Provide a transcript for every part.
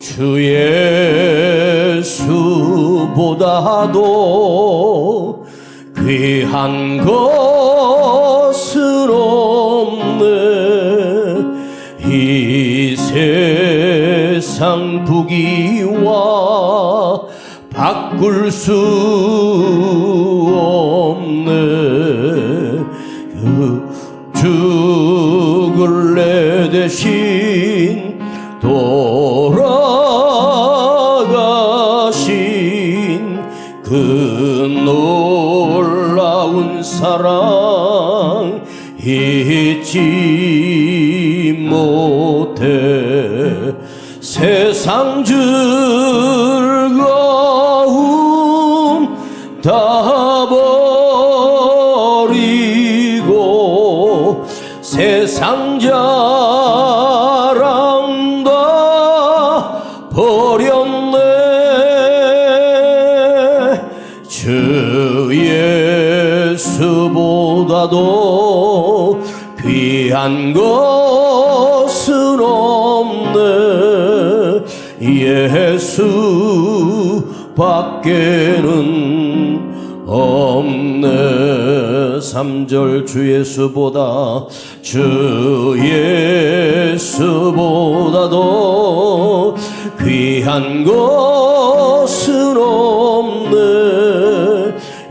주 예수보다도 귀한 것은 없네. 이 세상 부귀와 바꿀 수 없네. 죽을 내 대신 돌아가신 그 놀라운 사랑 잊지 못해. 세상 즐거움 다 버리고 세상 자랑 다 버렸네. 주 예수보다도 귀한 것은 없네. 예수밖에는 없네. 3절 주 예수보다도 귀한 것은 없네.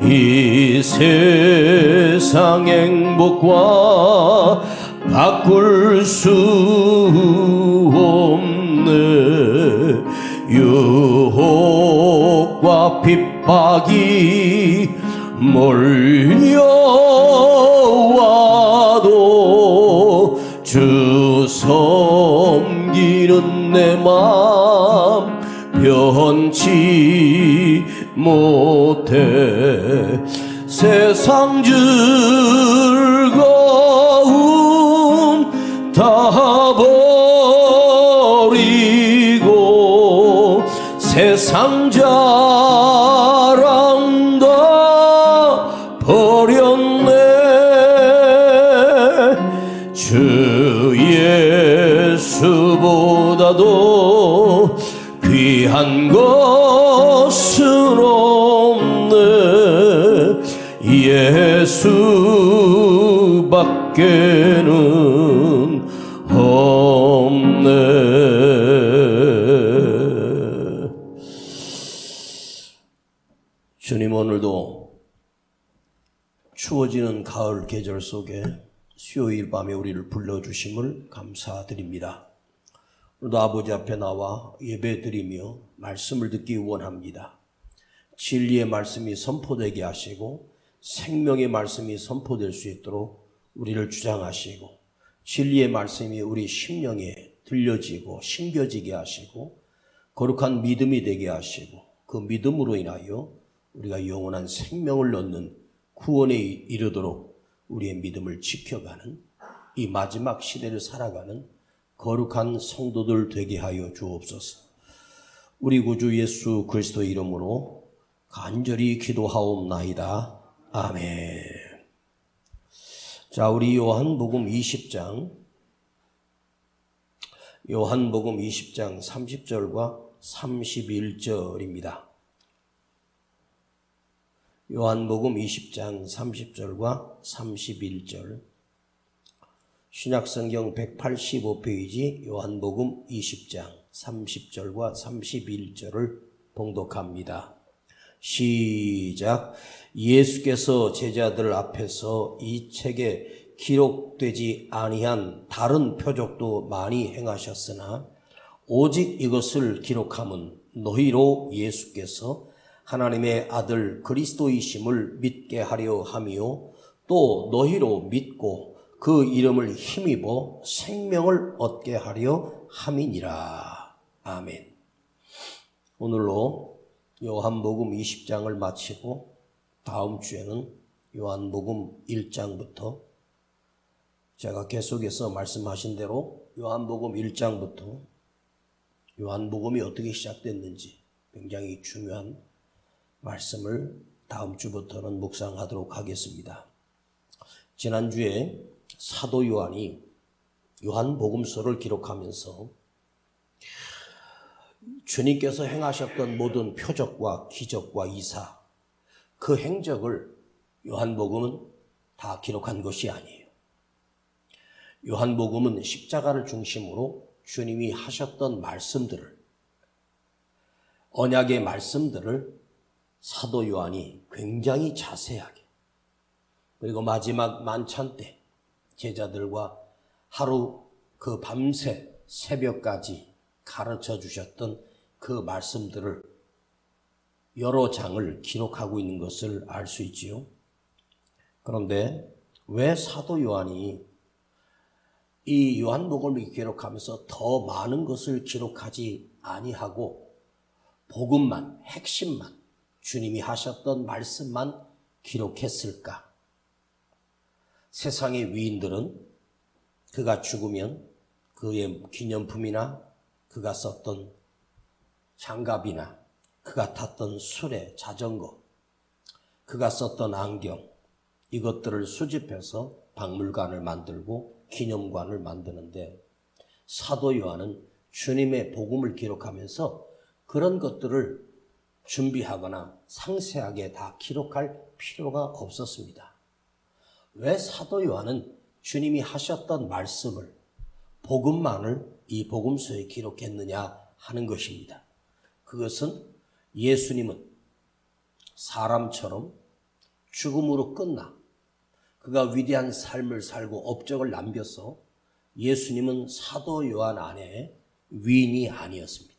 이 세상 행복과 바꿀 수 없네. 유혹과 핍박이 몰려와도 주 섬기는 내 맘 변치 못해. 세상 즐거움 다 버리고 세상 자랑 다 버렸네. 주 예수보다도 귀한 것은 없네. 예수밖에는 없네. 주님, 오늘도 추워지는 가을 계절 속에 수요일 밤에 우리를 불러주심을 감사드립니다. 오늘도 아버지 앞에 나와 예배드리며 말씀을 듣기 원합니다. 진리의 말씀이 선포되게 하시고 생명의 말씀이 선포될 수 있도록 우리를 주장하시고 진리의 말씀이 우리 심령에 들려지고 심겨지게 하시고 거룩한 믿음이 되게 하시고 그 믿음으로 인하여 우리가 영원한 생명을 얻는 구원에 이르도록 우리의 믿음을 지켜가는 이 마지막 시대를 살아가는 거룩한 성도들 되게 하여 주옵소서. 우리 구주 예수 그리스도의 이름으로 간절히 기도하옵나이다. 아멘. 자, 우리 요한복음 20장 30절과 31절입니다. 요한복음 20장 30절과 31절. 신약성경 185페이지 요한복음 20장 30절과 31절을 봉독합니다. 시작. 예수께서 제자들 앞에서 이 책에 기록되지 아니한 다른 표적도 많이 행하셨으나 오직 이것을 기록함은 너희로 예수께서 하나님의 아들 그리스도이심을 믿게 하려 함이요 또 너희로 믿고 그 이름을 힘입어 생명을 얻게 하려 함이니라. 아멘. 오늘로 요한복음 20장을 마치고 다음 주에는 요한복음 1장부터 제가 계속해서 말씀하신 대로 요한복음 1장부터 요한복음이 어떻게 시작됐는지 굉장히 중요한 말씀을 다음 주부터는 묵상하도록 하겠습니다. 지난주에 사도 요한이 요한복음서를 기록하면서 주님께서 행하셨던 모든 표적과 기적과 이사, 그 행적을 요한복음은 다 기록한 것이 아니에요. 요한복음은 십자가를 중심으로 주님이 하셨던 말씀들을, 언약의 말씀들을 사도 요한이 굉장히 자세하게, 그리고 마지막 만찬 때 제자들과 하루 그 밤새 새벽까지 가르쳐 주셨던 그 말씀들을 여러 장을 기록하고 있는 것을 알 수 있지요. 그런데 왜 사도 요한이 이 요한복음을 기록하면서 더 많은 것을 기록하지 아니하고 복음만, 핵심만, 주님이 하셨던 말씀만 기록했을까? 세상의 위인들은 그가 죽으면 그의 기념품이나 그가 썼던 장갑이나 그가 탔던 수레, 자전거, 그가 썼던 안경, 이것들을 수집해서 박물관을 만들고 기념관을 만드는데, 사도 요한은 주님의 복음을 기록하면서 그런 것들을 준비하거나 상세하게 다 기록할 필요가 없었습니다. 왜 사도 요한은 주님이 하셨던 말씀을, 복음만을 이 복음서에 기록했느냐 하는 것입니다. 그것은 예수님은 사람처럼 죽음으로 끝나 그가 위대한 삶을 살고 업적을 남겨서 예수님은 사도 요한 안에 위인이 아니었습니다.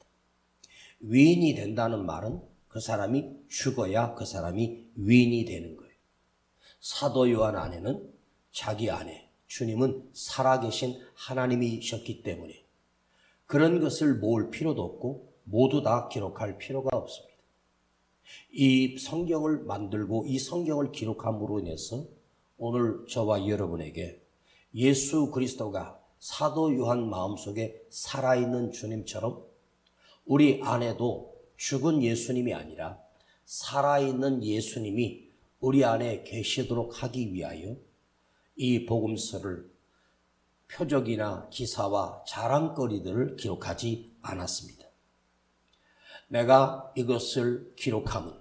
위인이 된다는 말은 그 사람이 죽어야 그 사람이 위인이 되는 거예요. 사도 요한 안에는 자기 안에 주님은 살아계신 하나님이셨기 때문에 그런 것을 모을 필요도 없고 모두 다 기록할 필요가 없습니다. 이 성경을 만들고 이 성경을 기록함으로 인해서 오늘 저와 여러분에게 예수 그리스도가 사도 요한 마음속에 살아있는 주님처럼 우리 안에도 죽은 예수님이 아니라 살아있는 예수님이 우리 안에 계시도록 하기 위하여 이 복음서를 표적이나 기사와 자랑거리들을 기록하지 않았습니다. 내가 이것을 기록함은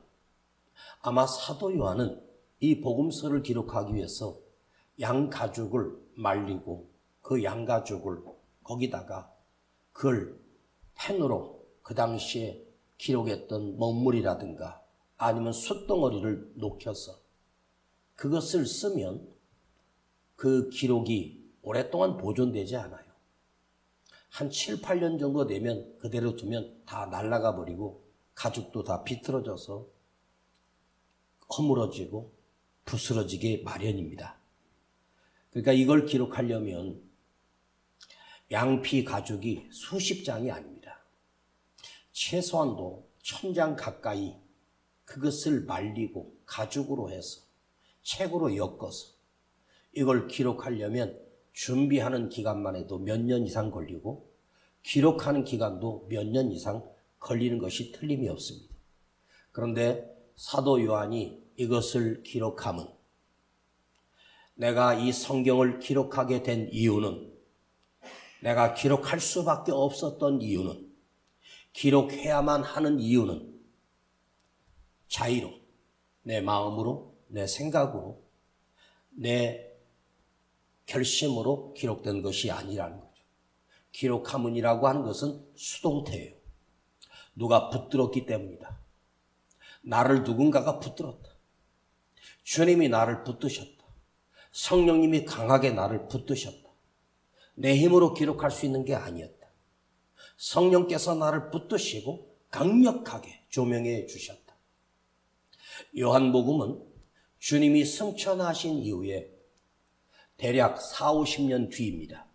아마 사도 요한은 이 복음서를 기록하기 위해서 양가죽을 말리고 그 양가죽을 거기다가 글, 펜으로 그 당시에 기록했던 먹물이라든가 아니면 숯덩어리를 녹여서 그것을 쓰면 그 기록이 오랫동안 보존되지 않아요. 한 7, 8년 정도 되면 그대로 두면 다 날아가 버리고 가죽도 다 비틀어져서 허물어지고 부스러지게 마련입니다. 그러니까 이걸 기록하려면 양피 가죽이 수십 장이 아닙니다. 최소한도 1000장 가까이 그것을 말리고 가죽으로 해서 책으로 엮어서 이걸 기록하려면 준비하는 기간만 해도 몇 년 이상 걸리고 기록하는 기간도 몇 년 이상 걸리는 것이 틀림이 없습니다. 그런데 사도 요한이 이것을 기록함은, 내가 이 성경을 기록하게 된 이유는, 내가 기록할 수밖에 없었던 이유는, 기록해야만 하는 이유는 자의로, 내 마음으로, 내 생각으로, 내 결심으로 기록된 것이 아니라는 거죠. 기록함은이라고 하는 것은 수동태예요. 누가 붙들었기 때문이다. 나를 누군가가 붙들었다. 주님이 나를 붙드셨다. 성령님이 강하게 나를 붙드셨다. 내 힘으로 기록할 수 있는 게 아니었다. 성령께서 나를 붙드시고 강력하게 조명해 주셨다. 요한복음은 주님이 승천하신 이후에 대략 4, 50년 뒤입니다.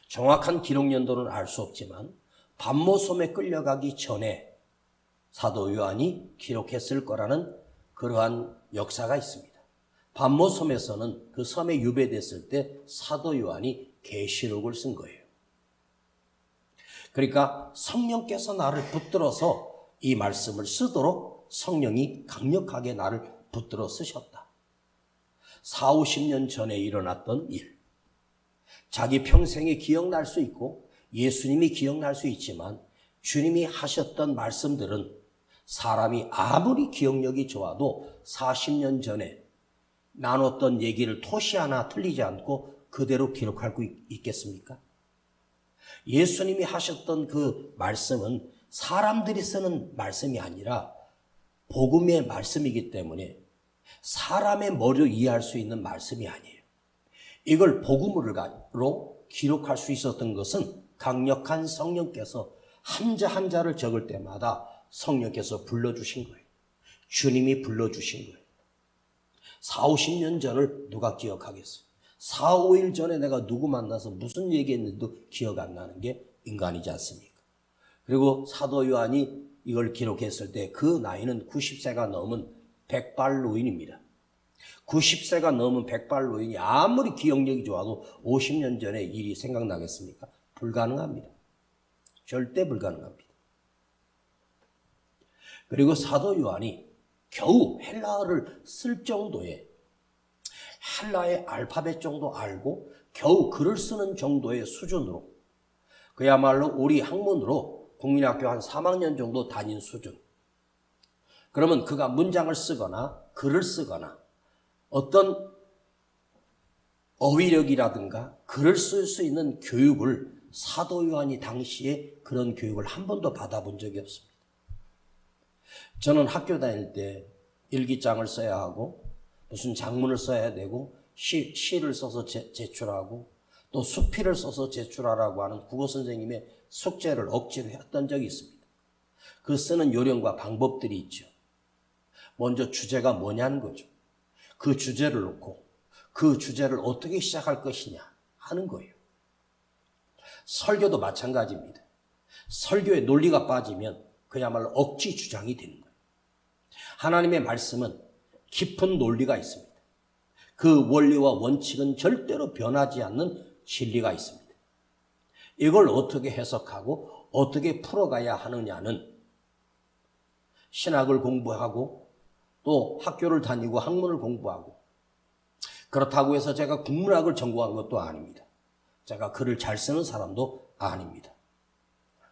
정확한 기록 연도는 알 수 없지만 반모섬에 끌려가기 전에 사도 요한이 기록했을 거라는 그러한 역사가 있습니다. 반모섬에서는 그 섬에 유배됐을 때 사도 요한이 계시록을 쓴 거예요. 그러니까 성령께서 나를 붙들어서 이 말씀을 쓰도록 성령이 강력하게 나를 붙들어 쓰셨다. 4, 50년 전에 일어났던 일, 자기 평생에 기억날 수 있고 예수님이 기억날 수 있지만 주님이 하셨던 말씀들은 사람이 아무리 기억력이 좋아도 40년 전에 나눴던 얘기를 토시 하나 틀리지 않고 그대로 기록할 수 있겠습니까? 예수님이 하셨던 그 말씀은 사람들이 쓰는 말씀이 아니라 복음의 말씀이기 때문에 사람의 머리로 이해할 수 있는 말씀이 아니에요. 이걸 복음으로 기록할 수 있었던 것은 강력한 성령께서 한자 한자를 적을 때마다 성령께서 불러주신 거예요. 주님이 불러주신 거예요. 4, 50년 전을 누가 기억하겠어요? 4, 5일 전에 내가 누구 만나서 무슨 얘기했는지도 기억 안 나는 게 인간이지 않습니까? 그리고 사도 요한이 이걸 기록했을 때 그 나이는 90세가 넘은 백발노인입니다. 90세가 넘은 백발노인이 아무리 기억력이 좋아도 50년 전의 일이 생각나겠습니까? 불가능합니다. 절대 불가능합니다. 그리고 사도 요한이 겨우 헬라어를 쓸 정도의 헬라의 알파벳 정도 알고 겨우 글을 쓰는 정도의 수준으로 그야말로 우리 학문으로 국민학교 한 3학년 정도 다닌 수준. 그러면 그가 문장을 쓰거나 글을 쓰거나 어떤 어휘력이라든가 글을 쓸 수 있는 교육을 사도 요한이 당시에 그런 교육을 한 번도 받아본 적이 없습니다. 저는 학교 다닐 때 일기장을 써야 하고 무슨 장문을 써야 되고 시를 써서 제출하고 또 수필을 써서 제출하라고 하는 국어 선생님의 숙제를 억지로 했던 적이 있습니다. 그 쓰는 요령과 방법들이 있죠. 먼저 주제가 뭐냐는 거죠. 그 주제를 놓고 그 주제를 어떻게 시작할 것이냐 하는 거예요. 설교도 마찬가지입니다. 설교에 논리가 빠지면 그야말로 억지 주장이 되는 거예요. 하나님의 말씀은 깊은 논리가 있습니다. 그 원리와 원칙은 절대로 변하지 않는 진리가 있습니다. 이걸 어떻게 해석하고 어떻게 풀어가야 하느냐는 신학을 공부하고 또 학교를 다니고 학문을 공부하고 그렇다고 해서 제가 국문학을 전공한 것도 아닙니다. 제가 글을 잘 쓰는 사람도 아닙니다.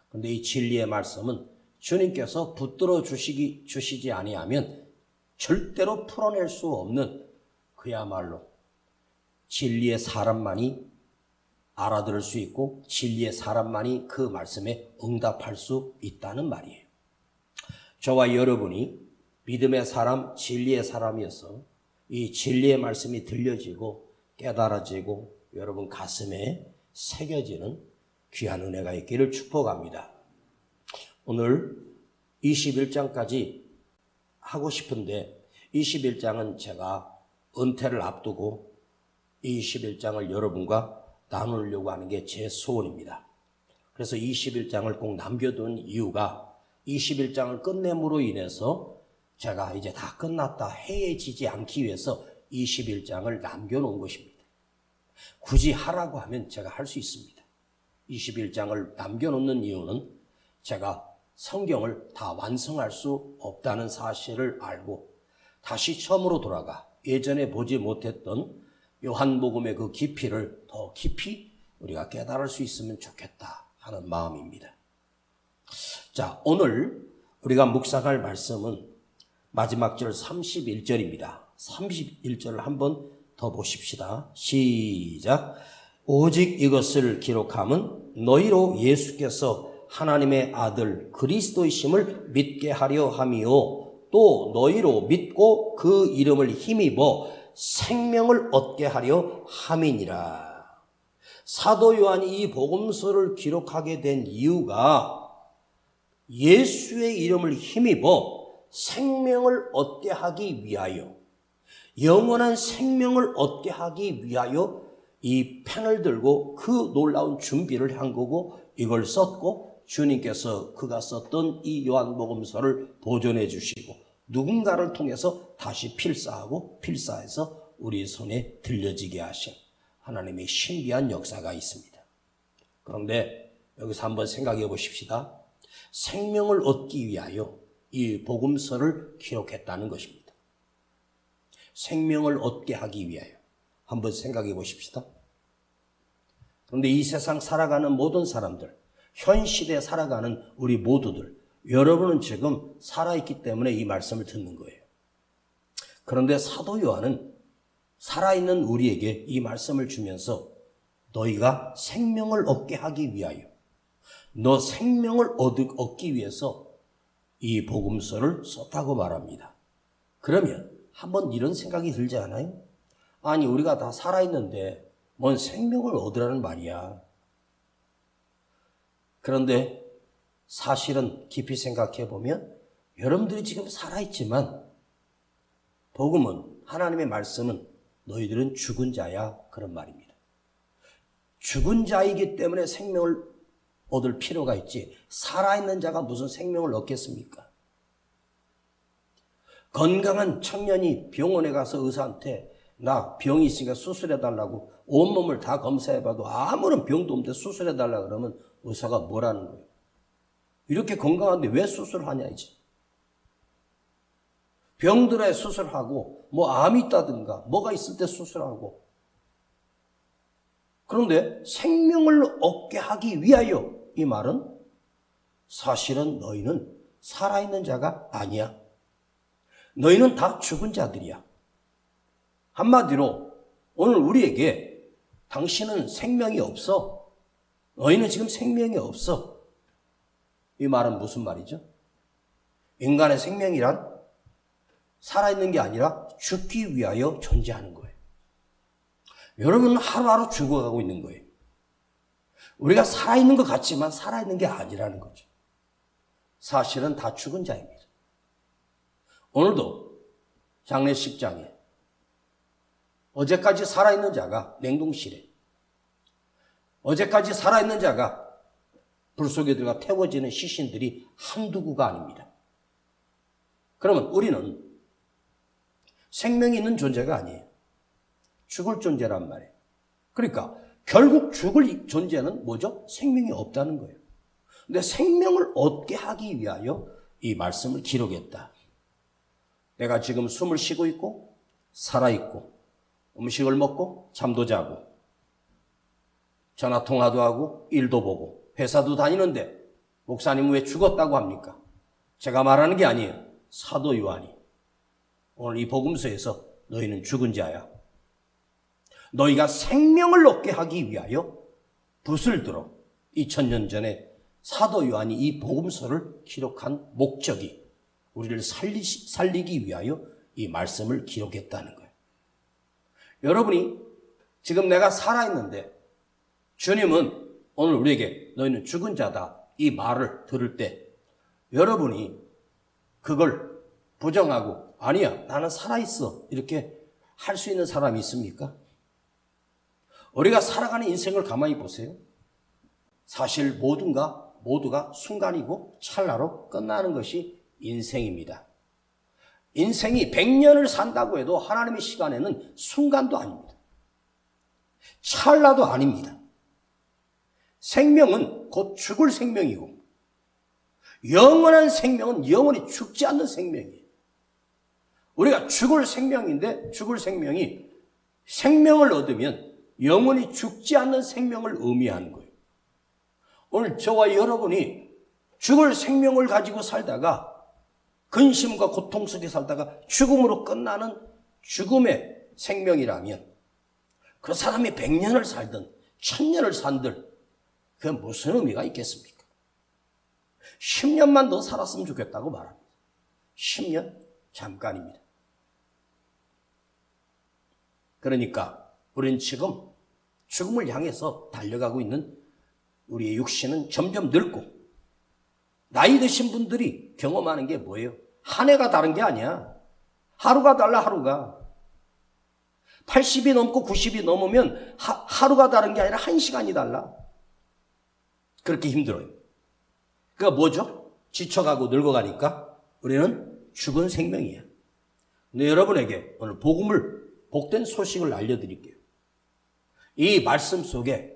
그런데 이 진리의 말씀은 주님께서 붙들어 주시지 아니하면 절대로 풀어낼 수 없는 그야말로 진리의 사람만이 알아들을 수 있고 진리의 사람만이 그 말씀에 응답할 수 있다는 말이에요. 저와 여러분이 믿음의 사람, 진리의 사람이어서 이 진리의 말씀이 들려지고 깨달아지고 여러분 가슴에 새겨지는 귀한 은혜가 있기를 축복합니다. 오늘 21장까지 하고 싶은데 21장은 제가 은퇴를 앞두고 21장을 여러분과 나누려고 하는 게 제 소원입니다. 그래서 21장을 꼭 남겨둔 이유가 21장을 끝냄으로 인해서 제가 이제 다 끝났다 해해지지 않기 위해서 21장을 남겨놓은 것입니다. 굳이 하라고 하면 제가 할 수 있습니다. 21장을 남겨놓는 이유는 제가 성경을 다 완성할 수 없다는 사실을 알고 다시 처음으로 돌아가 예전에 보지 못했던 요한복음의 그 깊이를 더 깊이 우리가 깨달을 수 있으면 좋겠다 하는 마음입니다. 자, 오늘 우리가 묵상할 말씀은 마지막 절 31절입니다. 31절을 한번 더 보십시다. 시작. 오직 이것을 기록함은 너희로 예수께서 하나님의 아들 그리스도이심을 믿게 하려 함이요 또 너희로 믿고 그 이름을 힘입어 생명을 얻게 하려 함이니라. 사도 요한이 이 복음서를 기록하게 된 이유가 예수의 이름을 힘입어 생명을 얻게 하기 위하여, 영원한 생명을 얻게 하기 위하여 이 펜을 들고 그 놀라운 준비를 한 거고 이걸 썼고 주님께서 그가 썼던 이 요한복음서를 보존해 주시고 누군가를 통해서 다시 필사하고 필사해서 우리 손에 들려지게 하신 하나님의 신비한 역사가 있습니다. 그런데 여기서 한번 생각해 보십시다. 생명을 얻기 위하여 이 복음서를 기록했다는 것입니다. 생명을 얻게 하기 위하여 한번 생각해 보십시다. 그런데 이 세상 살아가는 모든 사람들 현 시대에 살아가는 우리 모두들, 여러분은 지금 살아있기 때문에 이 말씀을 듣는 거예요. 그런데 사도 요한은 살아있는 우리에게 이 말씀을 주면서 너희가 생명을 얻게 하기 위하여, 너 생명을 얻기 위해서 이 복음서를 썼다고 말합니다. 그러면 한번 이런 생각이 들지 않아요? 아니, 우리가 다 살아있는데 뭔 생명을 얻으라는 말이야. 그런데 사실은 깊이 생각해 보면 여러분들이 지금 살아있지만 복음은, 하나님의 말씀은 너희들은 죽은 자야, 그런 말입니다. 죽은 자이기 때문에 생명을 얻을 필요가 있지, 살아있는 자가 무슨 생명을 얻겠습니까? 건강한 청년이 병원에 가서 의사한테 나 병이 있으니까 수술해달라고 온몸을 다 검사해봐도 아무런 병도 없는데 수술해달라 그러면 의사가 뭐라는 거예요? 이렇게 건강한데 왜 수술하냐 이지. 병들어야 수술하고, 뭐 암이 있다든가 뭐가 있을 때 수술하고. 그런데 생명을 얻게 하기 위하여, 이 말은 사실은 너희는 살아있는 자가 아니야. 너희는 다 죽은 자들이야. 한마디로 오늘 우리에게 당신은 생명이 없어. 너희는 지금 생명이 없어. 이 말은 무슨 말이죠? 인간의 생명이란 살아있는 게 아니라 죽기 위하여 존재하는 거예요. 여러분은 하루하루 죽어가고 있는 거예요. 우리가 살아있는 것 같지만 살아있는 게 아니라는 거죠. 사실은 다 죽은 자입니다. 오늘도 장례식장에 어제까지 살아있는 자가 냉동실에, 어제까지 살아있는 자가 불 속에 들어가 태워지는 시신들이 한두 구가 아닙니다. 그러면 우리는 생명이 있는 존재가 아니에요. 죽을 존재란 말이에요. 그러니까 결국 죽을 존재는 뭐죠? 생명이 없다는 거예요. 근데 생명을 얻게 하기 위하여 이 말씀을 기록했다. 내가 지금 숨을 쉬고 있고 살아있고 음식을 먹고 잠도 자고 전화통화도 하고 일도 보고 회사도 다니는데 목사님은 왜 죽었다고 합니까? 제가 말하는 게 아니에요. 사도 요한이 오늘 이 복음서에서 너희는 죽은 자야, 너희가 생명을 얻게 하기 위하여 붓을 들어 2000년 전에 사도 요한이 이 복음서를 기록한 목적이 우리를 살리기 위하여 이 말씀을 기록했다는 거예요. 여러분이 지금 내가 살아있는데 주님은 오늘 우리에게 너희는 죽은 자다 이 말을 들을 때 여러분이 그걸 부정하고 아니야 나는 살아있어 이렇게 할 수 있는 사람이 있습니까? 우리가 살아가는 인생을 가만히 보세요. 사실 모두가 순간이고 찰나로 끝나는 것이 인생입니다. 인생이 100년을 산다고 해도 하나님의 시간에는 순간도 아닙니다. 찰나도 아닙니다. 생명은 곧 죽을 생명이고 영원한 생명은 영원히 죽지 않는 생명이에요. 우리가 죽을 생명인데 죽을 생명이 생명을 얻으면 영원히 죽지 않는 생명을 의미하는 거예요. 오늘 저와 여러분이 죽을 생명을 가지고 살다가 근심과 고통 속에 살다가 죽음으로 끝나는 죽음의 생명이라면 그 사람이 100년을 살든 1000년을 산들 그게 무슨 의미가 있겠습니까? 10년만 더 살았으면 좋겠다고 말합니다. 10년? 잠깐입니다. 그러니까 우리는 지금 죽음을 향해서 달려가고 있는 우리의 육신은 점점 늙고 나이 드신 분들이 경험하는 게 뭐예요? 한 해가 다른 게 아니야. 하루가 달라 하루가. 80이 넘고 90이 넘으면 하루가 다른 게 아니라 1시간이 달라. 그렇게 힘들어요. 그러니까 뭐죠? 지쳐가고 늙어가니까 우리는 죽은 생명이야. 근데 여러분에게 오늘 복된 소식을 알려드릴게요. 이 말씀 속에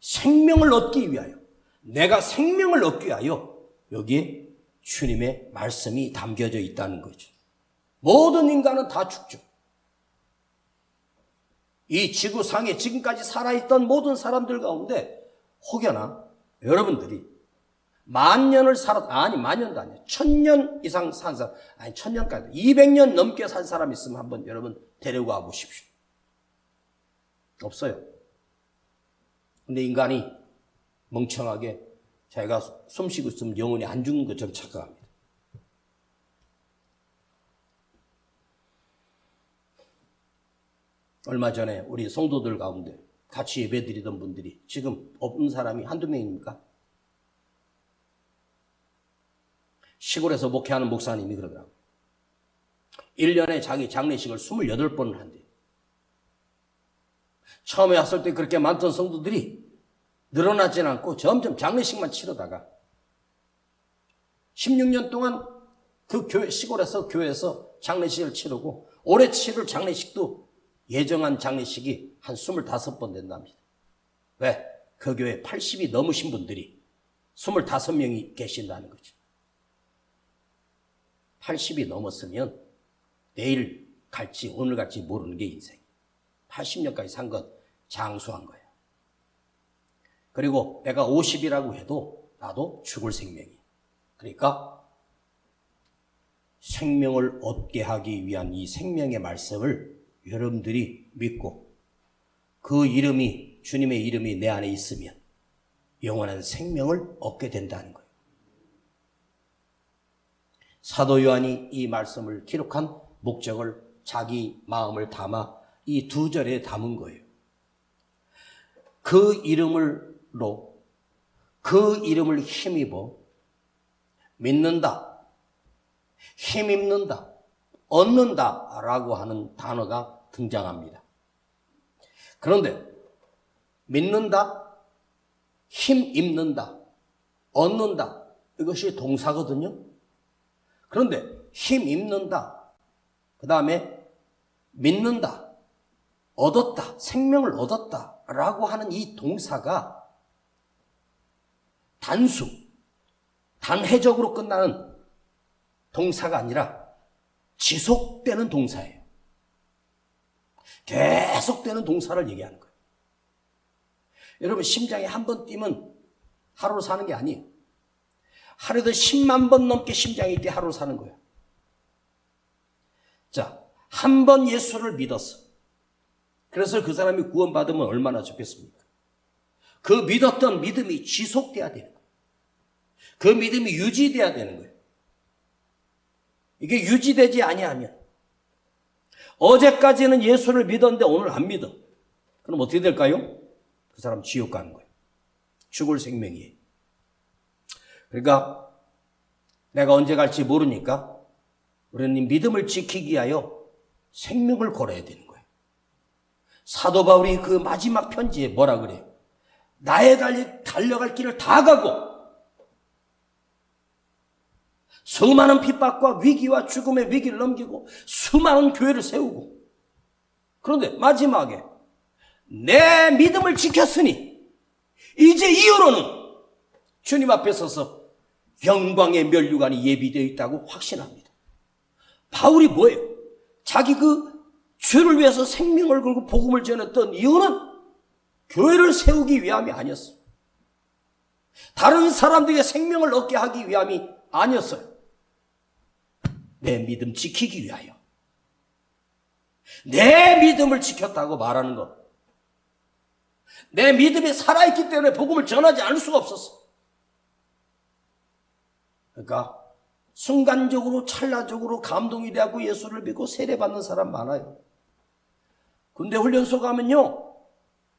생명을 얻기 위하여, 내가 생명을 얻기 위하여 여기에 주님의 말씀이 담겨져 있다는 거죠. 모든 인간은 다 죽죠. 이 지구상에 지금까지 살아있던 모든 사람들 가운데 혹여나 여러분들이 만년을 살았, 아니 만년도 아니에요. 1000년 이상 산 사람, 아니 1000년까지 200년 넘게 산 사람 있으면 한번 여러분 데려가 보십시오. 없어요. 근데 인간이 멍청하게 자기가 숨쉬고 있으면 영혼이 안 죽는 것처럼 착각합니다. 얼마 전에 우리 성도들 가운데 같이 예배드리던 분들이 지금 없는 사람이 한두 명입니까? 시골에서 목회하는 목사님이 그러더라고요. 1년에 자기 장례식을 28번을 한대요. 처음에 왔을 때 그렇게 많던 성도들이 늘어나진 않고 점점 장례식만 치르다가 16년 동안 그 교회, 시골에서 교회에서 장례식을 치르고 올해 치를 장례식도 예정한 장례식이 한 25번 된답니다. 왜? 그 교회 80이 넘으신 분들이 25명이 계신다는 거죠. 80이 넘었으면 내일 갈지 오늘 갈지 모르는 게 인생. 80년까지 산 것 장수한 거예요. 그리고 내가 50이라고 해도 나도 죽을 생명이에요. 그러니까 생명을 얻게 하기 위한 이 생명의 말씀을 여러분들이 믿고 그 이름이, 주님의 이름이 내 안에 있으면 영원한 생명을 얻게 된다는 거예요. 사도 요한이 이 말씀을 기록한 목적을 자기 마음을 담아 이 2절에 담은 거예요. 그 이름을 힘입어 믿는다, 힘입는다, 얻는다 라고 하는 단어가 등장합니다. 그런데 믿는다, 힘입는다, 얻는다 이것이 동사거든요. 그런데 힘입는다, 그 다음에 믿는다, 얻었다, 생명을 얻었다 라고 하는 이 동사가 단회적으로 끝나는 동사가 아니라 지속되는 동사예요. 계속되는 동사를 얘기하는 거예요. 여러분 심장이 한 번 뛰면 하루로 사는 게 아니에요. 하루에도 10만 번 넘게 심장이 뛰어 하루로 사는 거예요. 자, 한 번 예수를 믿었어. 그래서 그 사람이 구원받으면 얼마나 좋겠습니까? 그 믿었던 믿음이 지속돼야 되는 거예요. 그 믿음이 유지돼야 되는 거예요. 이게 유지되지 아니하면 어제까지는 예수를 믿었는데 오늘 안 믿어. 그럼 어떻게 될까요? 그 사람 지옥 가는 거예요. 죽을 생명이에요. 그러니까 내가 언제 갈지 모르니까 우리는 믿음을 지키기 위하여 생명을 걸어야 되는 거예요. 사도 바울이 그 마지막 편지에 뭐라 그래요? 나의 달려갈 길을 다 가고 수많은 핍박과 위기와 죽음의 위기를 넘기고 수많은 교회를 세우고 그런데 마지막에 내 믿음을 지켰으니 이제 이후로는 주님 앞에 서서 영광의 면류관이 예비되어 있다고 확신합니다. 바울이 뭐예요? 자기 그 주를 위해서 생명을 걸고 복음을 전했던 이유는 교회를 세우기 위함이 아니었어요. 다른 사람들에게 생명을 얻게 하기 위함이 아니었어요. 내 믿음 지키기 위하여. 내 믿음을 지켰다고 말하는 것. 내 믿음이 살아있기 때문에 복음을 전하지 않을 수가 없었어. 그러니까 순간적으로 찰나적으로 감동이 되고 예수를 믿고 세례받는 사람 많아요. 군대 훈련소 가면요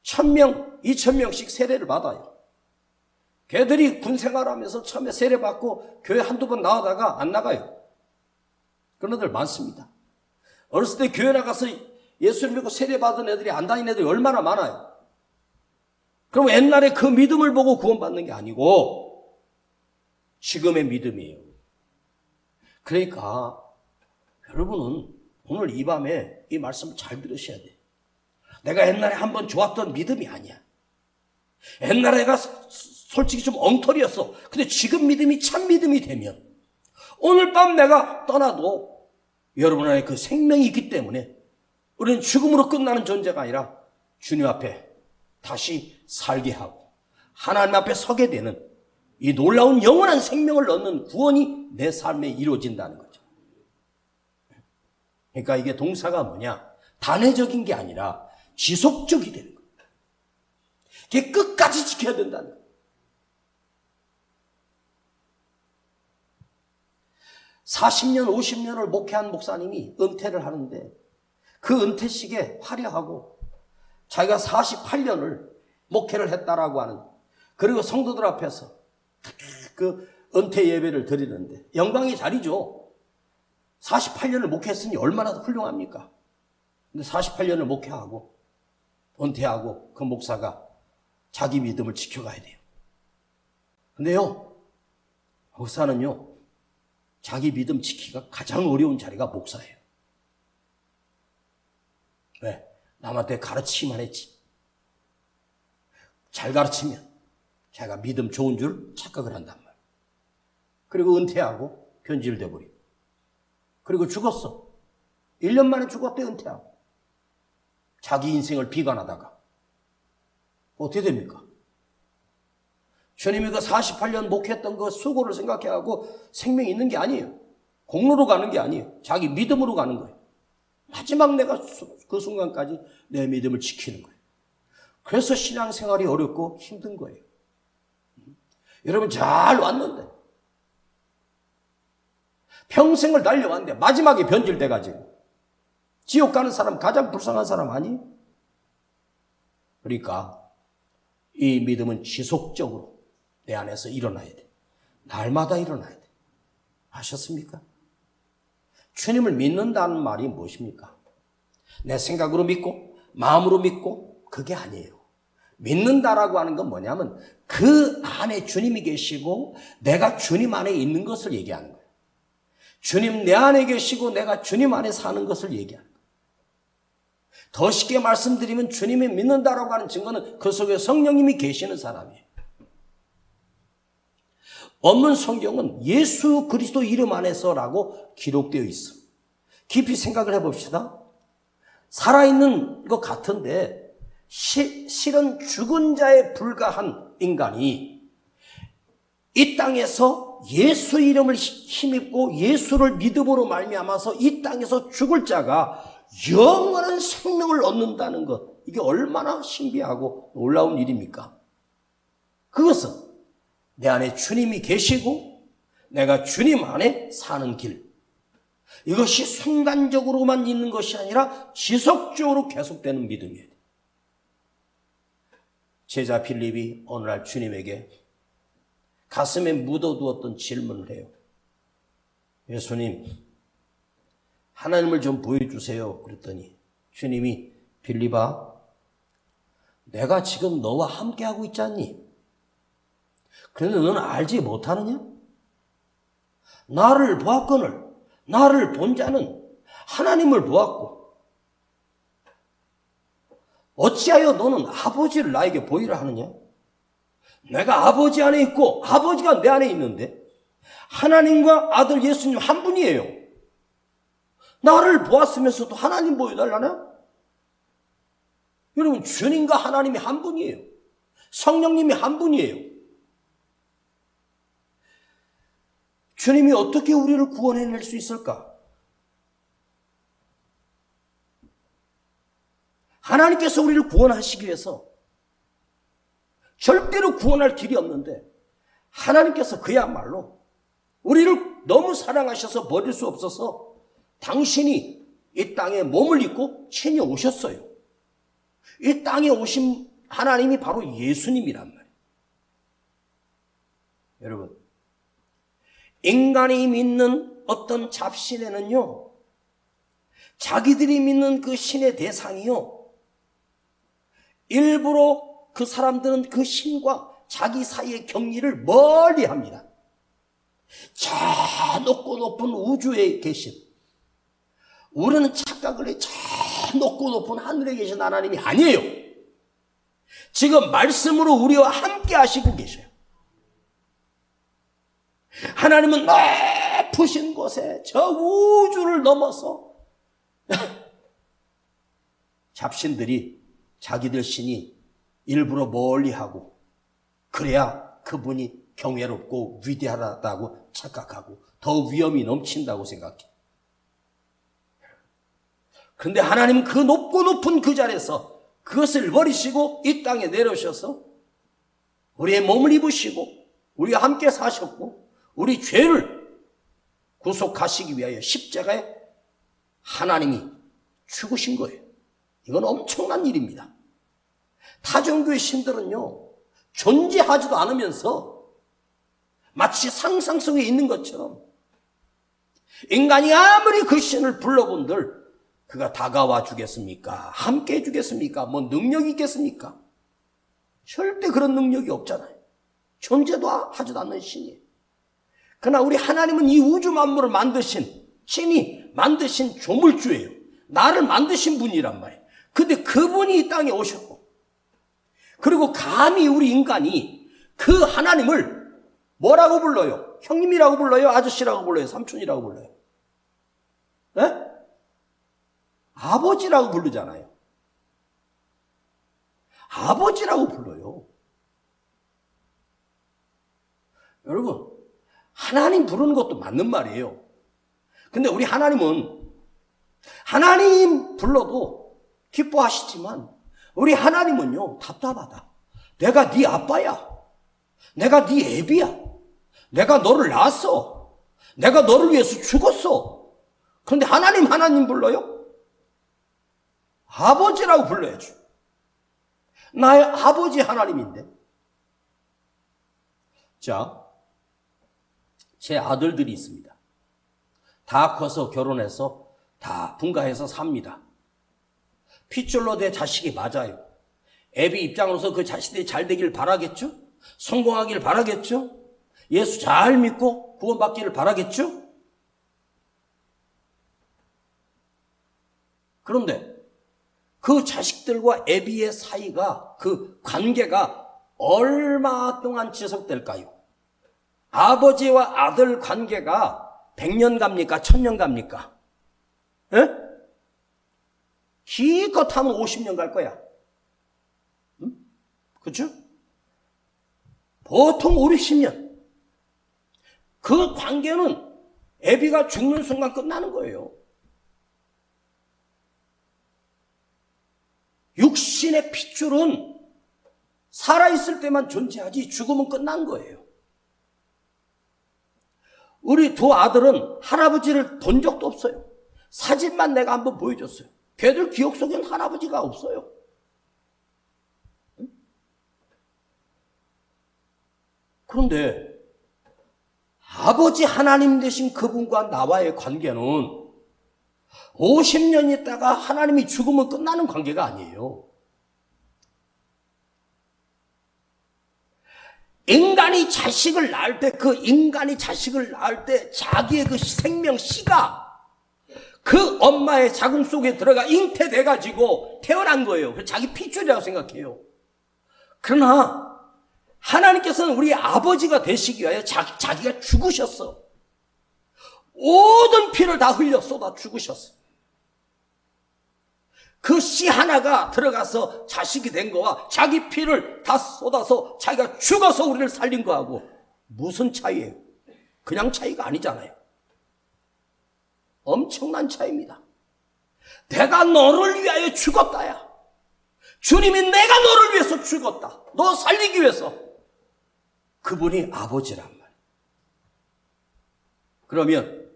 1000명, 2000명씩 세례를 받아요. 걔들이 군 생활하면서 처음에 세례받고 교회 한두 번 나오다가 안 나가요. 그런 애들 많습니다. 어렸을 때 교회 나가서 예수를 믿고 세례받은 애들이 안 다니는 애들이 얼마나 많아요. 그럼 옛날에 그 믿음을 보고 구원받는 게 아니고 지금의 믿음이에요. 그러니까 여러분은 오늘 이 밤에 이 말씀을 잘 들으셔야 돼요. 내가 옛날에 한번 좋았던 믿음이 아니야. 옛날에 내가 솔직히 좀 엉터리였어. 근데 지금 믿음이 참 믿음이 되면 오늘 밤 내가 떠나도 여러분 안에 그 생명이 있기 때문에 우리는 죽음으로 끝나는 존재가 아니라 주님 앞에 다시 살게 하고 하나님 앞에 서게 되는 이 놀라운 영원한 생명을 얻는 구원이 내 삶에 이루어진다는 거죠. 그러니까 이게 동사가 뭐냐? 단회적인 게 아니라 지속적이 되는 거예요. 이게 끝까지 지켜야 된다는 거예요. 40년, 50년을 목회한 목사님이 은퇴를 하는데 그 은퇴식에 화려하고 자기가 48년을 목회를 했다라고 하는, 그리고 성도들 앞에서 그 은퇴 예배를 드리는데 영광의 자리죠. 48년을 목회했으니 얼마나 훌륭합니까? 근데 48년을 목회하고 은퇴하고 그 목사가 자기 믿음을 지켜가야 돼요. 근데요, 목사는요, 자기 믿음 지키기가 가장 어려운 자리가 목사예요. 왜? 남한테 가르치기만 했지. 잘 가르치면 자기가 믿음 좋은 줄 착각을 한단 말이에요. 그리고 은퇴하고 변질돼 버리고, 그리고 죽었어. 1년 만에 죽었대. 은퇴하고 자기 인생을 비관하다가 어떻게 됩니까? 주님이 그 48년 목했던 그 수고를 생각해하고 생명이 있는 게 아니에요. 공로로 가는 게 아니에요. 자기 믿음으로 가는 거예요. 마지막 내가 그 순간까지 내 믿음을 지키는 거예요. 그래서 신앙생활이 어렵고 힘든 거예요. 여러분, 잘 왔는데, 평생을 달려왔는데 마지막에 변질돼가지고 지옥 가는 사람 가장 불쌍한 사람 아니에요? 그러니까 이 믿음은 지속적으로 내 안에서 일어나야 돼. 날마다 일어나야 돼. 아셨습니까? 주님을 믿는다는 말이 무엇입니까? 내 생각으로 믿고 마음으로 믿고 그게 아니에요. 믿는다라고 하는 건 뭐냐면 그 안에 주님이 계시고 내가 주님 안에 있는 것을 얘기하는 거예요. 주님 내 안에 계시고 내가 주님 안에 사는 것을 얘기하는 거예요. 더 쉽게 말씀드리면 주님이 믿는다라고 하는 증거는 그 속에 성령님이 계시는 사람이에요. 원문 성경은 예수 그리스도 이름 안에서라고 기록되어 있어. 깊이 생각을 해봅시다. 살아있는 것 같은데 실은 죽은 자에 불과한 인간이 이 땅에서 예수 이름을 힘입고 예수를 믿음으로 말미암아서 이 땅에서 죽을 자가 영원한 생명을 얻는다는 것, 이게 얼마나 신비하고 놀라운 일입니까? 그것은 내 안에 주님이 계시고 내가 주님 안에 사는 길, 이것이 순간적으로만 있는 것이 아니라 지속적으로 계속되는 믿음이에요. 제자 빌립이 어느 날 주님에게 가슴에 묻어두었던 질문을 해요. 예수님, 하나님을 좀 보여주세요. 그랬더니 주님이, 빌립아, 내가 지금 너와 함께하고 있지 않니? 그런데 너는 알지 못하느냐? 나를 보았거늘 나를 본 자는 하나님을 보았고 어찌하여 너는 아버지를 나에게 보이라 하느냐? 내가 아버지 안에 있고 아버지가 내 안에 있는데 하나님과 아들 예수님 한 분이에요. 나를 보았으면서도 하나님 보여달라나? 여러분, 주님과 하나님이 한 분이에요. 성령님이 한 분이에요. 주님이 어떻게 우리를 구원해낼 수 있을까? 하나님께서 우리를 구원하시기 위해서 절대로 구원할 길이 없는데 하나님께서 그야말로 우리를 너무 사랑하셔서 버릴 수 없어서 당신이 이 땅에 몸을 입고 친히 오셨어요. 이 땅에 오신 하나님이 바로 예수님이란 말이에요. 여러분, 인간이 믿는 어떤 잡신에는요, 자기들이 믿는 그 신의 대상이요, 일부러 그 사람들은 그 신과 자기 사이의 격리를 멀리 합니다. 저 높고 높은 우주에 계신, 우리는 착각을 해, 저 높고 높은 하늘에 계신 하나님이 아니에요. 지금 말씀으로 우리와 함께 하시고 계셔요. 하나님은 높으신 곳에 저 우주를 넘어서 잡신들이 자기들 신이 일부러 멀리하고 그래야 그분이 경외롭고 위대하다고 착각하고 더 위험이 넘친다고 생각해. 그런데 하나님은 그 높고 높은 그 자리에서 그것을 버리시고 이 땅에 내려오셔서 우리의 몸을 입으시고 우리와 함께 사셨고 우리 죄를 구속하시기 위하여 십자가에 하나님이 죽으신 거예요. 이건 엄청난 일입니다. 타종교의 신들은요, 존재하지도 않으면서 마치 상상 속에 있는 것처럼 인간이 아무리 그 신을 불러본들 그가 다가와 주겠습니까? 함께 해주겠습니까? 뭐 능력이 있겠습니까? 절대 그런 능력이 없잖아요. 존재도 하지도 않는 신이에요. 그러나 우리 하나님은 이 우주 만물을 만드신 신이 만드신 조물주예요. 나를 만드신 분이란 말이에요. 근데 그분이 이 땅에 오셨고 그리고 감히 우리 인간이 그 하나님을 뭐라고 불러요? 형님이라고 불러요? 아저씨라고 불러요? 삼촌이라고 불러요? 네? 아버지라고 부르잖아요. 아버지라고 불러요. 여러분, 하나님 부르는 것도 맞는 말이에요. 근데 우리 하나님은 하나님 불러도 기뻐하시지만 우리 하나님은요, 답답하다. 내가 네 아빠야. 내가 네 애비야. 내가 너를 낳았어. 내가 너를 위해서 죽었어. 그런데 하나님 불러요? 아버지라고 불러야죠. 나의 아버지 하나님인데. 자, 제 아들들이 있습니다. 다 커서 결혼해서 다 분가해서 삽니다. 핏줄로 내 자식이 맞아요. 애비 입장으로서 그 자식들이 잘 되길 바라겠죠? 성공하길 바라겠죠? 예수 잘 믿고 구원받기를 바라겠죠? 그런데 그 자식들과 애비의 사이가, 그 관계가 얼마 동안 지속될까요? 아버지와 아들 관계가 100년 갑니까? 1000년 갑니까? 에? 기껏 하면 50년 갈 거야. 응? 그렇죠? 보통 5, 60년. 그 관계는 애비가 죽는 순간 끝나는 거예요. 육신의 핏줄은 살아있을 때만 존재하지 죽으면 끝난 거예요. 우리 두 아들은 할아버지를 본 적도 없어요. 사진만 내가 한번 보여줬어요. 걔들 기억 속에는 할아버지가 없어요. 그런데 아버지 하나님 되신 그분과 나와의 관계는 50년 있다가 하나님이 죽으면 끝나는 관계가 아니에요. 인간이 자식을 낳을 때, 그 인간이 자식을 낳을 때 자기의 그 생명 씨가 그 엄마의 자궁 속에 들어가 잉태돼가지고 태어난 거예요. 자기 핏줄이라고 생각해요. 그러나 하나님께서는 우리 아버지가 되시기 위하여 자기가 죽으셨어. 모든 피를 다 흘려 쏟아 죽으셨어. 그 씨 하나가 들어가서 자식이 된 거와 자기 피를 다 쏟아서 자기가 죽어서 우리를 살린 거하고 무슨 차이예요? 그냥 차이가 아니잖아요. 엄청난 차이입니다. 내가 너를 위하여 죽었다야. 주님이 내가 너를 위해서 죽었다. 너 살리기 위해서. 그분이 아버지란 말이에요. 그러면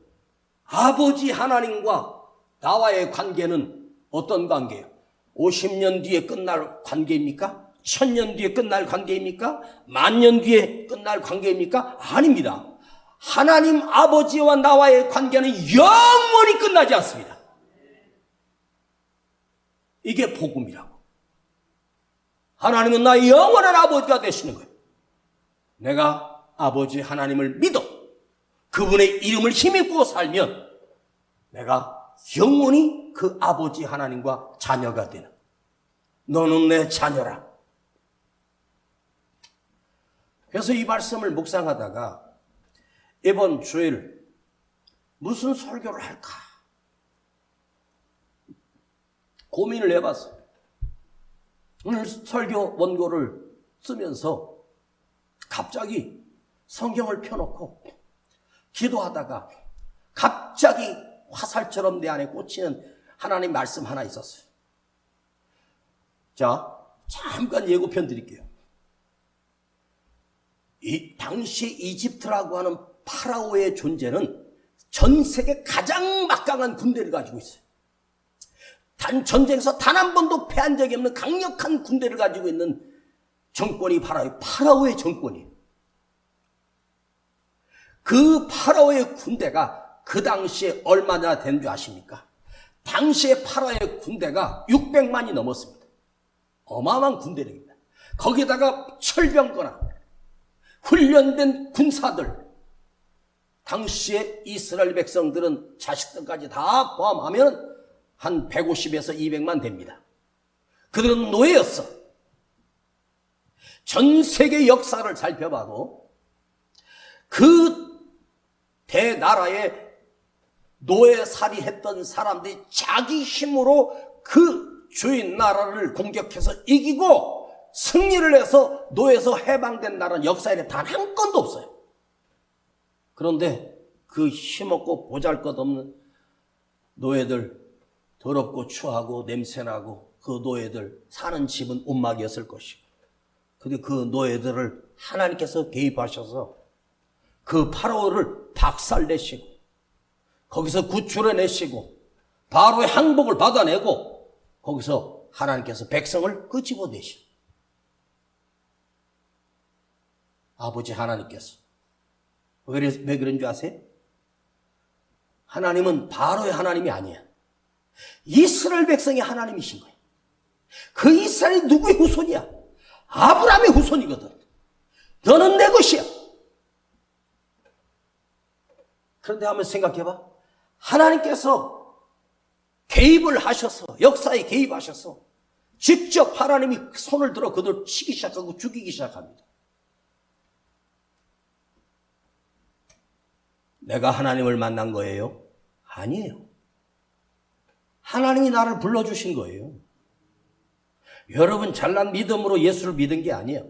아버지 하나님과 나와의 관계는 어떤 관계예요? 50년 뒤에 끝날 관계입니까? 1000년 뒤에 끝날 관계입니까? 10,000년 뒤에 끝날 관계입니까? 아닙니다. 하나님 아버지와 나와의 관계는 영원히 끝나지 않습니다. 이게 복음이라고. 하나님은 나의 영원한 아버지가 되시는 거예요. 내가 아버지 하나님을 믿어 그분의 이름을 힘입고 살면 내가 영원히 그 아버지 하나님과 자녀가 되는, 너는 내 자녀라. 그래서 이 말씀을 묵상하다가 이번 주일 무슨 설교를 할까 고민을 해봤어요. 오늘 설교 원고를 쓰면서 갑자기 성경을 펴놓고 기도하다가 갑자기 화살처럼 내 안에 꽂히는 하나님 말씀 하나 있었어요. 자, 잠깐 예고편 드릴게요. 이 당시 이집트라고 하는 파라오의 존재는 전 세계 가장 막강한 군대를 가지고 있어요. 전쟁에서 단 한 번도 패한 적이 없는 강력한 군대를 가지고 있는 정권이 파라오의 정권이에요. 그 파라오의 군대가 그 당시에 얼마나 된 줄 아십니까? 당시에 파라오의 군대가 600만이 넘었습니다. 어마어마한 군대력입니다. 거기다가 철병거나 훈련된 군사들, 당시에 이스라엘 백성들은 자식들까지 다 포함하면 한 150에서 200만 됩니다. 그들은 노예였어. 전 세계 역사를 살펴봐도 그 대나라에 노예살이 했던 사람들이 자기 힘으로 그 주인 나라를 공격해서 이기고 승리를 해서 노예에서 해방된 나라는 역사에 단 한 건도 없어요. 그런데 그 힘없고 보잘것없는 노예들, 더럽고 추하고 냄새나고 그 노예들 사는 집은 움막이었을 것이고, 근데 그 노예들을 하나님께서 개입하셔서 그 파라오를 박살내시고 거기서 구출해내시고 바로의 항복을 받아내고 거기서 하나님께서 백성을 끄집어내시고, 아버지 하나님께서 왜 그런 줄 아세요? 하나님은 바로의 하나님이 아니야. 이스라엘 백성이 하나님이신 거예요. 그 이스라엘이 누구의 후손이야? 아브라함의 후손이거든. 너는 내 것이야. 그런데 한번 생각해봐. 하나님께서 개입을 하셔서, 역사에 개입하셔서 직접 하나님이 손을 들어 그들을 치기 시작하고 죽이기 시작합니다. 내가 하나님을 만난 거예요? 아니에요. 하나님이 나를 불러주신 거예요. 여러분 잘난 믿음으로 예수를 믿은 게 아니에요.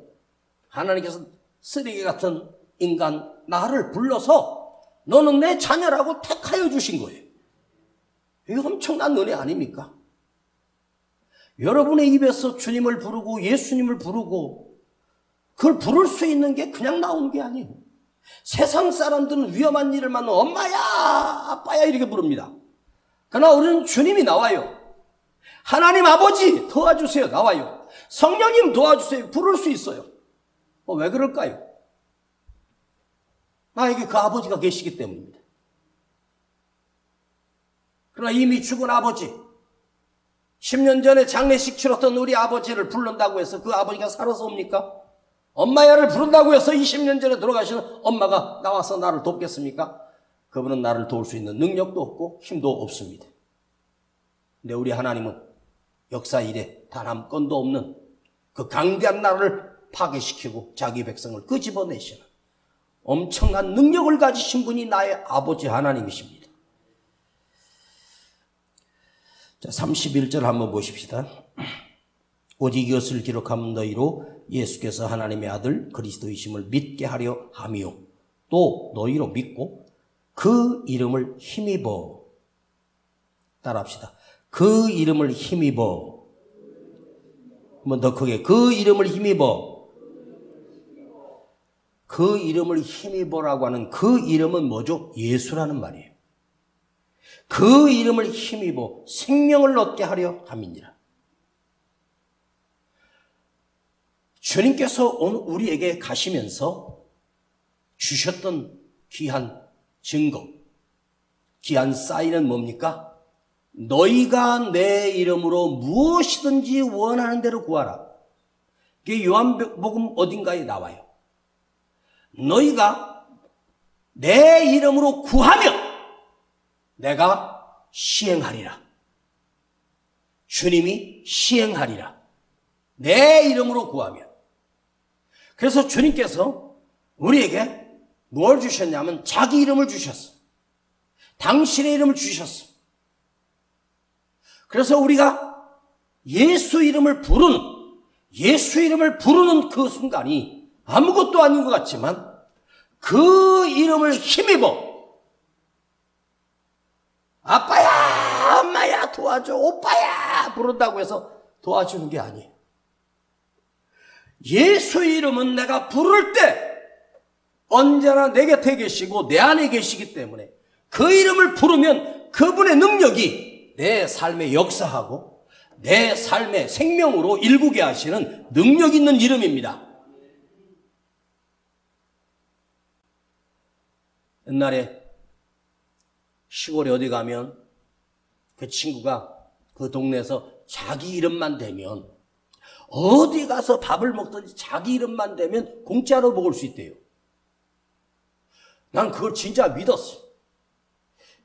하나님께서 쓰레기 같은 인간 나를 불러서 너는 내 자녀라고 택하여 주신 거예요. 이게 엄청난 은혜 아닙니까? 여러분의 입에서 주님을 부르고 예수님을 부르고 그걸 부를 수 있는 게 그냥 나오는 게 아니에요. 세상 사람들은 위험한 일을 만나면 엄마야 아빠야 이렇게 부릅니다. 그러나 우리는 주님이 나와요. 하나님 아버지 도와주세요 나와요. 성령님 도와주세요 부를 수 있어요. 왜 그럴까요? 나에게 그 아버지가 계시기 때문입니다. 그러나 이미 죽은 아버지, 10년 전에 장례식 치렀던 우리 아버지를 부른다고 해서 그 아버지가 살아서 옵니까? 엄마야를 부른다고 해서 20년 전에 돌아가시는 엄마가 나와서 나를 돕겠습니까? 그분은 나를 도울 수 있는 능력도 없고 힘도 없습니다. 근데 우리 하나님은 역사 이래 단 한 건도 없는 그 강대한 나라를 파괴시키고 자기 백성을 끄집어내시는 엄청난 능력을 가지신 분이 나의 아버지 하나님이십니다. 자, 31절 한번 보십시다. 오직 이것을 기록함은 너희로 예수께서 하나님의 아들 그리스도이심을 믿게 하려 함이요 또 너희로 믿고 그 이름을 힘입어, 따라합시다. 그 이름을 힘입어. 한번 더 크게. 그 이름을 힘입어. 그 이름을 힘입어라고 하는 그 이름은 뭐죠? 예수라는 말이에요. 그 이름을 힘입어 생명을 얻게 하려 함이니라. 주님께서 오늘 우리에게 가시면서 주셨던 귀한 증거, 귀한 사인은 뭡니까? 너희가 내 이름으로 무엇이든지 원하는 대로 구하라. 이게 요한복음 어딘가에 나와요. 너희가 내 이름으로 구하면 내가 시행하리라. 주님이 시행하리라. 내 이름으로 구하면. 그래서 주님께서 우리에게 뭘 주셨냐면 자기 이름을 주셨어. 당신의 이름을 주셨어. 그래서 우리가 예수 이름을 부르는 그 순간이 아무것도 아닌 것 같지만 그 이름을 힘입어 아빠야, 엄마야 도와줘, 오빠야 부른다고 해서 도와주는 게 아니에요. 예수 이름은 내가 부를 때 언제나 내 곁에 계시고 내 안에 계시기 때문에 그 이름을 부르면 그분의 능력이 내 삶에 역사하고 내 삶의 생명으로 일구게 하시는 능력 있는 이름입니다. 옛날에 시골에 어디 가면 그 친구가 그 동네에서 자기 이름만 대면 어디 가서 밥을 먹든지 자기 이름만 대면 공짜로 먹을 수 있대요. 난 그걸 진짜 믿었어.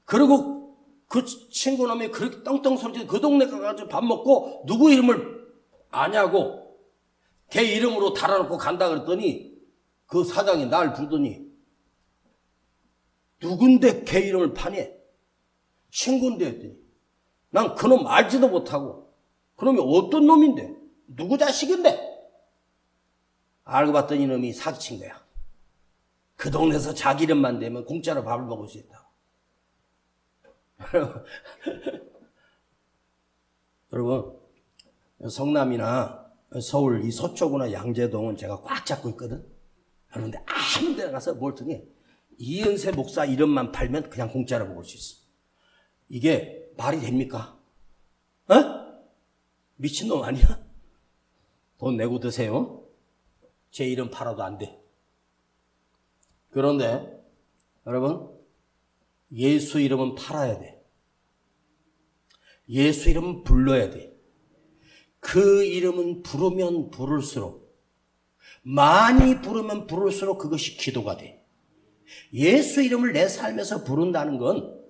그리고 그 친구 놈이 그렇게 떵떵 소리치고 그 동네 가가지고 밥 먹고 누구 이름을 아냐고 걔 이름으로 달아놓고 간다 그랬더니 그 사장이 날 부르더니 누군데 걔 이름을 파니? 친구인데 했더니 난 그놈 알지도 못하고 그놈이 어떤 놈인데 누구 자식인데? 알고 봤더니 이놈이 사기친 거야. 그 동네에서 자기 이름만 대면 공짜로 밥을 먹을 수 있다. 여러분, 성남이나 서울 이 서초구나 양재동은 제가 꽉 잡고 있거든. 그런데 아무 데나 가서 몰더니 이은세 목사 이름만 팔면 그냥 공짜로 먹을 수 있어. 이게 말이 됩니까? 어? 미친놈 아니야? 돈 내고 드세요. 제 이름 팔아도 안 돼. 그런데 여러분, 예수 이름은 팔아야 돼. 예수 이름은 불러야 돼. 그 이름은 부르면 부를수록, 많이 부르면 부를수록 그것이 기도가 돼. 예수 이름을 내 삶에서 부른다는 건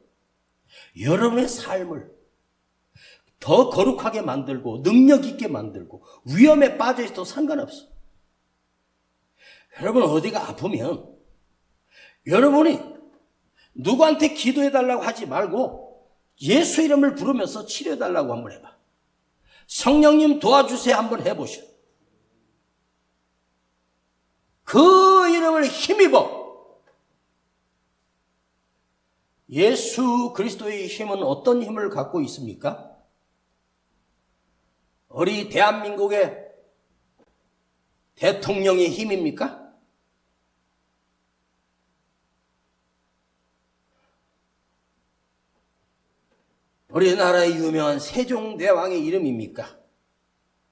여러분의 삶을 더 거룩하게 만들고 능력 있게 만들고 위험에 빠져 있어도 상관없어. 여러분 어디가 아프면 여러분이 누구한테 기도해달라고 하지 말고 예수 이름을 부르면서 치료해달라고 한번 해봐. 성령님 도와주세요 한번 해보셔. 그 이름을 힘입어. 예수 그리스도의 힘은 어떤 힘을 갖고 있습니까? 우리 대한민국의 대통령의 힘입니까? 우리나라의 유명한 세종대왕의 이름입니까?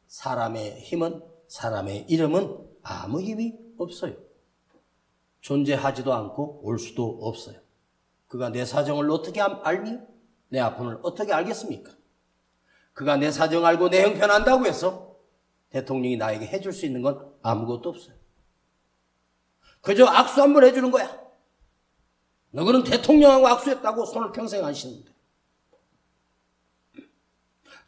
사람의 힘은, 사람의 이름은 아무 힘이 없어요. 존재하지도 않고 올 수도 없어요. 그가 내 사정을 어떻게 알니? 내 아픔을 어떻게 알겠습니까? 그가 내 사정 알고 내 형편한다고 해서 대통령이 나에게 해줄 수 있는 건 아무것도 없어요. 그저 악수 한번 해주는 거야. 너는 대통령하고 악수했다고 손을 평생 안 씻는데.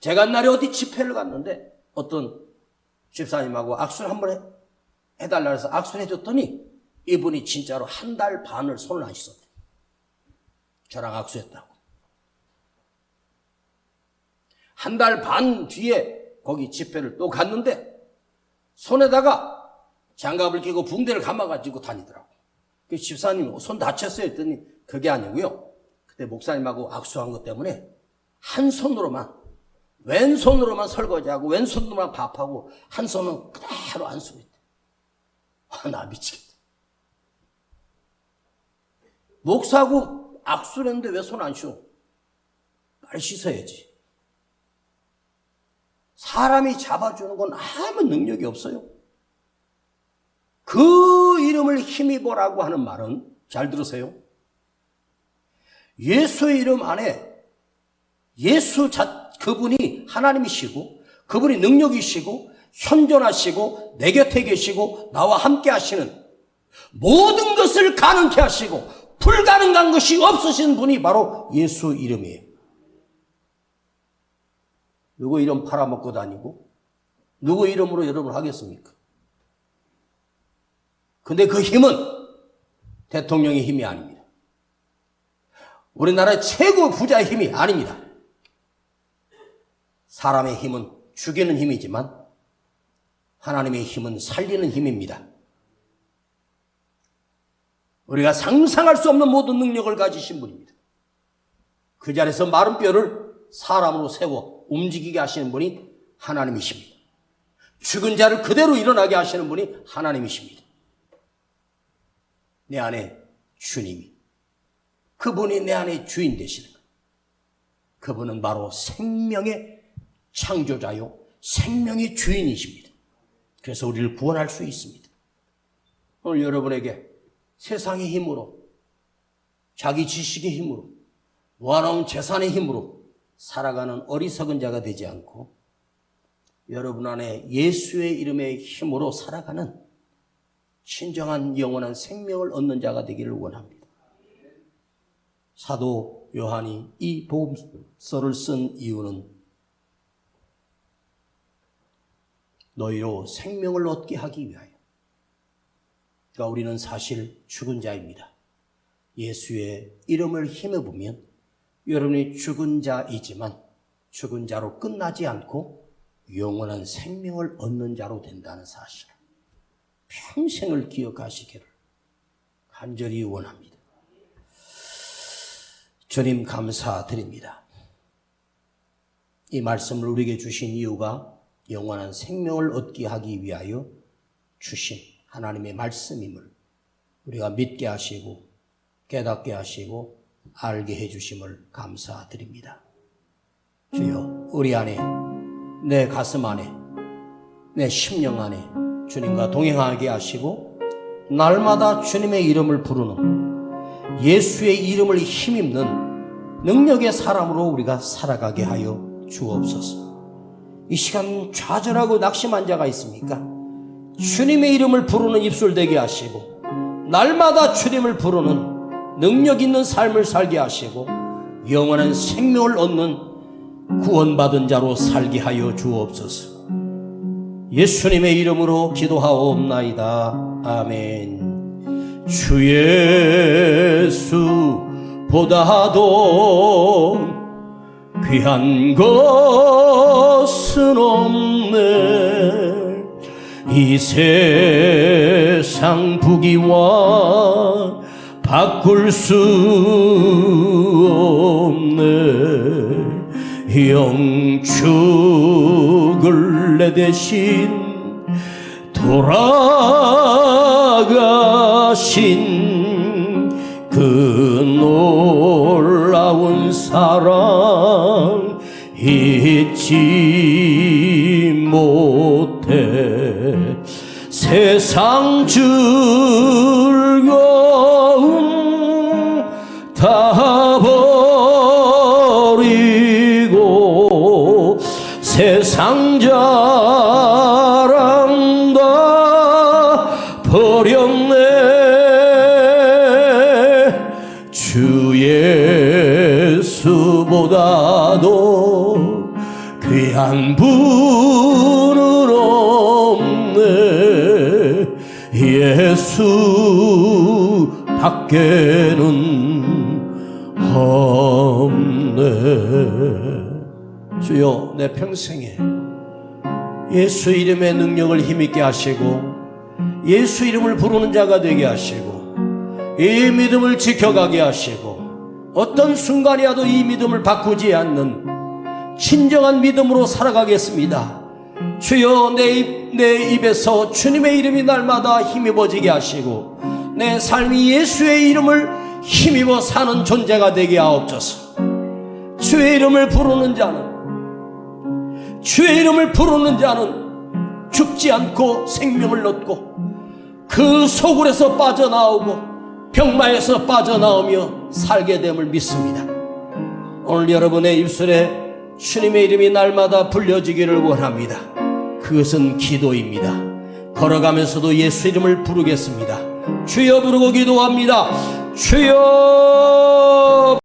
제가 한날에 어디 집회를 갔는데 어떤 집사님하고 악수를 한번 해달라 해서 악수를 해줬더니 이분이 진짜로 한 달 반을 손을 안 씻었대요. 저랑 악수했다고. 한 달 반 뒤에 거기 집회를 또 갔는데 손에다가 장갑을 끼고 붕대를 감아가지고 다니더라고. 그 집사님 손 다쳤어요 했더니 그게 아니고요. 그때 목사님하고 악수한 것 때문에 한 손으로만 왼손으로만 설거지하고 왼손으로만 밥하고 한 손은 그대로 안수고 있대. 나 미치겠다. 목사하고 악수를 했는데 왜 손 안 씻어? 빨리 씻어야지. 사람이 잡아주는 건 아무 능력이 없어요. 그 이름을 힘입어라고 하는 말은 잘 들으세요. 예수의 이름 안에 그분이 하나님이시고 그분이 능력이시고 현존하시고 내 곁에 계시고 나와 함께 하시는 모든 것을 가능케 하시고 불가능한 것이 없으신 분이 바로 예수 이름이에요. 누구 이름 팔아먹고 다니고 누구 이름으로 여러분 하겠습니까? 근데 그 힘은 대통령의 힘이 아닙니다. 우리나라의 최고 부자의 힘이 아닙니다. 사람의 힘은 죽이는 힘이지만 하나님의 힘은 살리는 힘입니다. 우리가 상상할 수 없는 모든 능력을 가지신 분입니다. 그 자리에서 마른 뼈를 사람으로 세워 움직이게 하시는 분이 하나님이십니다. 죽은 자를 그대로 일어나게 하시는 분이 하나님이십니다. 내 안에 주님이, 그분이 내 안에 주인 되시는 거예요. 그분은 바로 생명의 창조자요, 생명의 주인이십니다. 그래서 우리를 구원할 수 있습니다. 오늘 여러분에게 세상의 힘으로, 자기 지식의 힘으로, 모아놓은 재산의 힘으로 살아가는 어리석은 자가 되지 않고 여러분 안에 예수의 이름의 힘으로 살아가는 진정한 영원한 생명을 얻는 자가 되기를 원합니다. 사도 요한이 이 복음서를 쓴 이유는 너희로 생명을 얻게 하기 위하여. 그러니까 우리는 사실 죽은 자입니다. 예수의 이름을 힘입으면 여러분이 죽은 자이지만 죽은 자로 끝나지 않고 영원한 생명을 얻는 자로 된다는 사실, 평생을 기억하시기를 간절히 원합니다. 주님 감사드립니다. 이 말씀을 우리에게 주신 이유가 영원한 생명을 얻게 하기 위하여 주신 하나님의 말씀임을 우리가 믿게 하시고 깨닫게 하시고 알게 해주심을 감사드립니다. 주여, 우리 안에, 내 가슴 안에, 내 심령 안에 주님과 동행하게 하시고 날마다 주님의 이름을 부르는, 예수의 이름을 힘입는 능력의 사람으로 우리가 살아가게 하여 주옵소서. 이 시간 좌절하고 낙심한 자가 있습니까? 주님의 이름을 부르는 입술 되게 하시고 날마다 주님을 부르는 능력 있는 삶을 살게 하시고 영원한 생명을 얻는 구원받은 자로 살게 하여 주옵소서. 예수님의 이름으로 기도하옵나이다. 아멘. 주 예수보다도 귀한 것은 없네. 이 세상 부귀와 바꿀 수 없네. 영축을 내 대신 돌아가신 그 놀라운 사랑 잊지 못해. 세상 즐거움 다 버리고 세상 자랑 다 버렸네. 주 예수보다도 귀한 분은 없네. 예수밖에는 없네. 주여, 내 평생에 예수 이름의 능력을 힘있게 하시고 예수 이름을 부르는 자가 되게 하시고 이 믿음을 지켜가게 하시고 어떤 순간이라도 이 믿음을 바꾸지 않는 진정한 믿음으로 살아가겠습니다. 주여, 내 입에서 주님의 이름이 날마다 힘입어지게 하시고 내 삶이 예수의 이름을 힘입어 사는 존재가 되게 하옵소서. 주의 이름을 부르는 자는 죽지 않고 생명을 얻고 그 소굴에서 빠져나오고 병마에서 빠져나오며 살게 됨을 믿습니다. 오늘 여러분의 입술에 주님의 이름이 날마다 불려지기를 원합니다. 그것은 기도입니다. 걸어가면서도 예수 이름을 부르겠습니다. 주여 부르고 기도합니다. 주여.